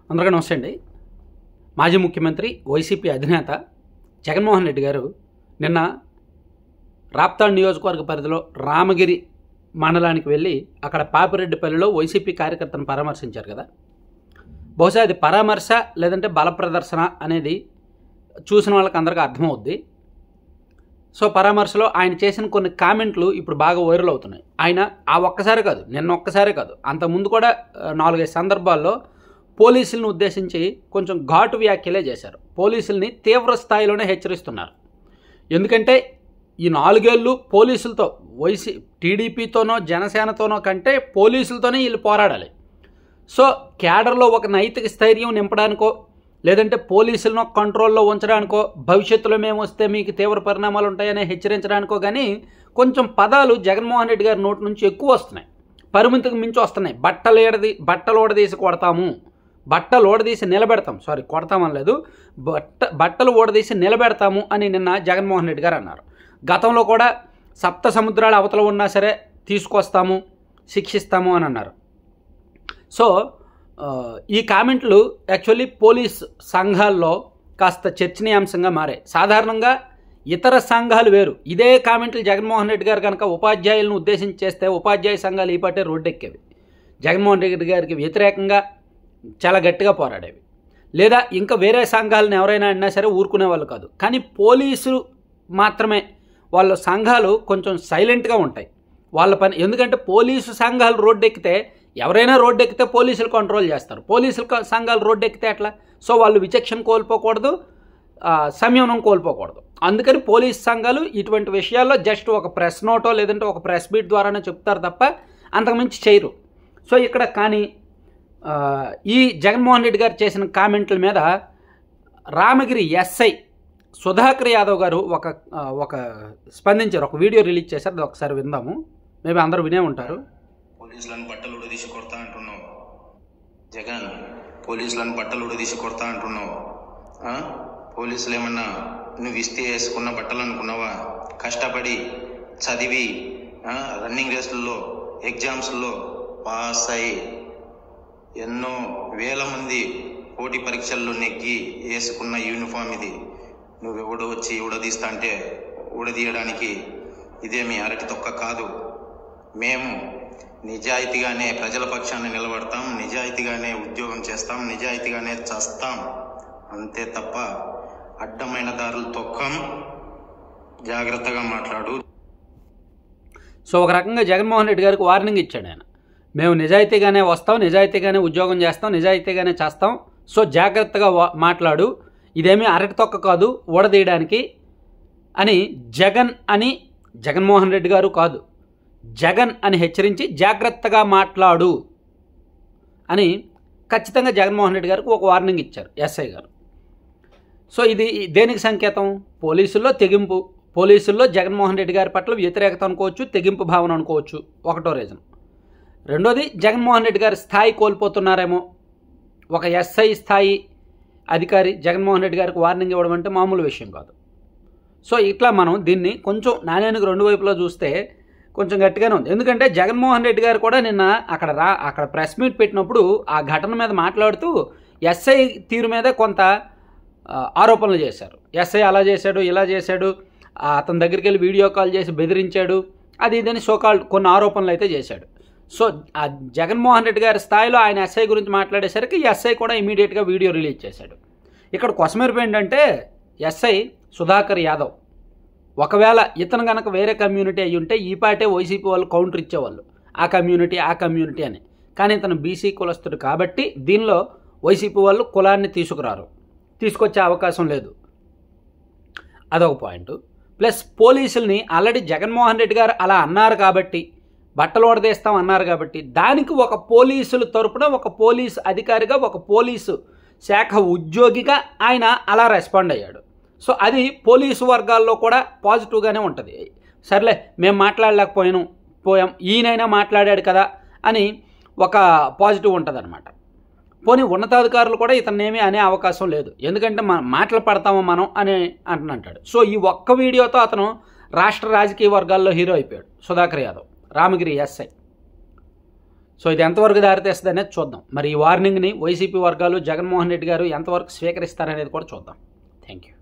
అందరికీ నమస్తే అండి. మాజీ ముఖ్యమంత్రి వైసీపీ అధినేత జగన్మోహన్ రెడ్డి గారు నిన్న రాప్తాడ్ నియోజకవర్గ పరిధిలో రామగిరి మండలానికి వెళ్ళి అక్కడ పాపిరెడ్డిపల్లిలో వైసీపీ కార్యకర్తను పరామర్శించారు కదా. బహుశా అది పరామర్శ లేదంటే బల ప్రదర్శన అనేది చూసిన వాళ్ళకి అందరికీ అర్థమవుద్ది. సో పరామర్శలో ఆయన చేసిన కొన్ని కామెంట్లు ఇప్పుడు బాగా వైరల్ అవుతున్నాయి. ఆయన ఆ ఒక్కసారి కాదు, నిన్న ఒక్కసారే కాదు, అంతకుముందు కూడా 4-5 సందర్భాల్లో పోలీసులను ఉద్దేశించి కొంచెం ఘాటు వ్యాఖ్యలే చేశారు. పోలీసుల్ని తీవ్ర స్థాయిలోనే హెచ్చరిస్తున్నారు. ఎందుకంటే ఈ 4 ఏళ్ళు పోలీసులతో టీడీపీతోనో జనసేనతోనో కంటే పోలీసులతోనే వీళ్ళు పోరాడాలి. సో క్యాడర్లో ఒక నైతిక స్థైర్యం నింపడానికో లేదంటే పోలీసులను కంట్రోల్లో ఉంచడానికో భవిష్యత్తులో మేము వస్తే మీకు తీవ్ర పరిణామాలు ఉంటాయని హెచ్చరించడానికో కానీ కొంచెం పదాలు జగన్మోహన్ రెడ్డి గారి నోటి నుంచి ఎక్కువ వస్తున్నాయి, పరిమితికి మించి వస్తున్నాయి. బట్టలు ఊడదీసి కొడతాము, బట్టలు ఊడదీసి నిలబెడతాం, కొడతామని లేదు, బట్టలు ఊడదీసి నిలబెడతాము అని నిన్న జగన్మోహన్ రెడ్డి గారు అన్నారు. గతంలో కూడా సప్త సముద్రాల అవతల ఉన్నా సరే తీసుకొస్తాము, శిక్షిస్తాము అని అన్నారు. సో ఈ కామెంట్లు యాక్చువల్లీ పోలీస్ సంఘాల్లో కాస్త చర్చనీయాంశంగా మారాయి. సాధారణంగా ఇతర సంఘాలు వేరు. ఇదే కామెంట్లు జగన్మోహన్ రెడ్డి గారు కనుక ఉపాధ్యాయులను ఉద్దేశించి చేస్తే ఉపాధ్యాయ సంఘాలు ఈ పాటే రోడ్డెక్కేవి, జగన్మోహన్ రెడ్డి గారికి వ్యతిరేకంగా చాలా గట్టిగా పోరాడేవి. లేదా ఇంకా వేరే సంఘాలను ఎవరైనా అన్నా సరే ఊరుకునే వాళ్ళు కాదు. కానీ పోలీసులు మాత్రమే వాళ్ళ సంఘాలు కొంచెం సైలెంట్గా ఉంటాయి వాళ్ళ పని. ఎందుకంటే పోలీసు సంఘాలు రోడ్డెక్కితే ఎవరైనా రోడ్డెక్కితే పోలీసులు కంట్రోల్ చేస్తారు, పోలీసులు సంఘాలు రోడ్డెక్కితే అట్లా. సో వాళ్ళు విచక్షణ కోల్పోకూడదు, సంయమనం కోల్పోకూడదు. అందుకని పోలీస్ సంఘాలు ఇటువంటి విషయాల్లో జస్ట్ ఒక ప్రెస్ నోటో లేదంటే ఒక ప్రెస్ మీట్ ద్వారానే చెప్తారు తప్ప అంతకుమించి చేయరు. సో ఇక్కడ కానీ ఈ జగన్మోహన్ రెడ్డి గారు చేసిన కామెంట్ల మీద రామగిరి ఎస్ఐ సుధాకర్ యాదవ్ గారు ఒక స్పందించారు, ఒక వీడియో రిలీజ్ చేశారు. అది ఒకసారి విందాము, మేబీ అందరూ వినే ఉంటారు. పోలీసులను బట్టలు ఉడదీసి కొడతా అంటున్నావు జగన్, పోలీసులను బట్టలు ఉడదీసి కొడతా అంటున్నావు. పోలీసులు ఏమన్నా నువ్వు ఇస్తే వేసుకున్న బట్టలు అనుకున్నావా? కష్టపడి చదివి రన్నింగ్ రేసుల్లో ఎగ్జామ్స్లో పాస్ అయ్యి ఎన్నో వేల మంది పోటీ పరీక్షల్లో నెగ్గి వేసుకున్న యూనిఫామ్ ఇది. నువ్వెవడో వచ్చి ఉడదీస్తా అంటే ఉడదీయడానికి ఇదేమి అరటి తొక్క కాదు. మేము నిజాయితీగానే ప్రజల పక్షాన్ని నిలబడతాం, నిజాయితీగానే ఉద్యోగం చేస్తాం, నిజాయితీగానే చేస్తాం, అంతే తప్ప అడ్డమైన దారులు తొక్కం. జాగ్రత్తగా మాట్లాడు. సో ఒక రకంగా జగన్మోహన్ రెడ్డి గారికి వార్నింగ్ ఇచ్చాడు ఆయన. మేము నిజాయితీగానే వస్తాం, నిజాయితీగానే ఉద్యోగం చేస్తాం, నిజాయితీగానే చేస్తాం. సో జాగ్రత్తగా మాట్లాడు, ఇదేమీ అరటి తొక్క కాదు ఊడదీయడానికి అని జగన్మోహన్ రెడ్డి గారు కాదు, జగన్ అని హెచ్చరించి జాగ్రత్తగా మాట్లాడు అని ఖచ్చితంగా జగన్మోహన్ రెడ్డి గారికి ఒక వార్నింగ్ ఇచ్చారు ఎస్ఐ గారు. సో ఇది దేనికి సంకేతం? పోలీసుల్లో తెగింపు, పోలీసుల్లో జగన్మోహన్ రెడ్డి గారి పట్ల వ్యతిరేకత అనుకోవచ్చు, తెగింపు భావన అనుకోవచ్చు, ఒకటో రీజన్. రెండోది జగన్మోహన్ రెడ్డి గారి స్థాయి కోల్పోతున్నారేమో. ఒక ఎస్ఐ స్థాయి అధికారి జగన్మోహన్ రెడ్డి గారికి వార్నింగ్ ఇవ్వడం అంటే మామూలు విషయం కాదు. సో ఇట్లా మనం దీన్ని కొంచెం నాణ్యానికి రెండు వైపులా చూస్తే కొంచెం గట్టిగానే ఉంది. ఎందుకంటే జగన్మోహన్ రెడ్డి గారు కూడా నిన్న అక్కడ ప్రెస్ మీట్ పెట్టినప్పుడు ఆ ఘటన మీద మాట్లాడుతూ ఎస్ఐ తీరు మీద కొంత ఆరోపణలు చేశారు. ఎస్ఐ అలా చేశాడు, ఇలా చేశాడు, అతని దగ్గరికి వెళ్ళి వీడియో కాల్ చేసి బెదిరించాడు, అది ఇదని సోకాల్డ్ కొన్ని ఆరోపణలు అయితే చేశాడు. సో ఆ జగన్మోహన్ రెడ్డి గారి స్థాయిలో ఆయన ఎస్ఐ గురించి మాట్లాడేసరికి ఎస్ఐ కూడా ఇమీడియట్గా వీడియో రిలీజ్ చేశాడు. ఇక్కడ కొసమెరుపు ఏంటంటే ఎస్ఐ సుధాకర్ యాదవ్ ఒకవేళ ఇతను కనుక వేరే కమ్యూనిటీ అయ్యి ఉంటే ఈ పాటే వైసీపీ వాళ్ళు కౌంటర్ ఇచ్చేవాళ్ళు, ఆ కమ్యూనిటీ అని. కానీ ఇతను బీసీ కులస్తుడు కాబట్టి దీనిలో వైసీపీ వాళ్ళు కులాన్ని తీసుకొచ్చే అవకాశం లేదు. అదొక పాయింట్. ప్లస్ పోలీసుల్ని ఆల్రెడీ జగన్మోహన్ రెడ్డి గారు అలా అన్నారు కాబట్టి, బట్టలు ఓడదీస్తాం అన్నారు కాబట్టి, దానికి ఒక పోలీసుల తరపున ఒక పోలీసు అధికారిగా, ఒక పోలీసు శాఖ ఉద్యోగిగా ఆయన అలా రెస్పాండ్ అయ్యాడు. సో అది పోలీసు వర్గాల్లో కూడా పాజిటివ్గానే ఉంటుంది. సర్లే మేము మాట్లాడలేకపోయాం, ఈయనైనా మాట్లాడాడు కదా అని ఒక పాజిటివ్ ఉంటుంది అనమాట. పోనీ ఉన్నతాధికారులు కూడా ఇతన్నేమీ అనే అవకాశం లేదు, ఎందుకంటే మనం మాటలు పడతామో మనం అని అంటాడు. సో ఈ ఒక్క వీడియోతో అతను రాష్ట్ర రాజకీయ వర్గాల్లో హీరో అయిపోయాడు సుధాకర్ యాదవ్, రామగిరి ఎస్ఐ. సో ఇది ఎంతవరకు దారితీస్తుంది అనేది చూద్దాం. మరి ఈ వార్నింగ్ని వైసీపీ వర్గాలు జగన్మోహన్ రెడ్డి గారు ఎంతవరకు స్వీకరిస్తారనేది కూడా చూద్దాం. Thank you.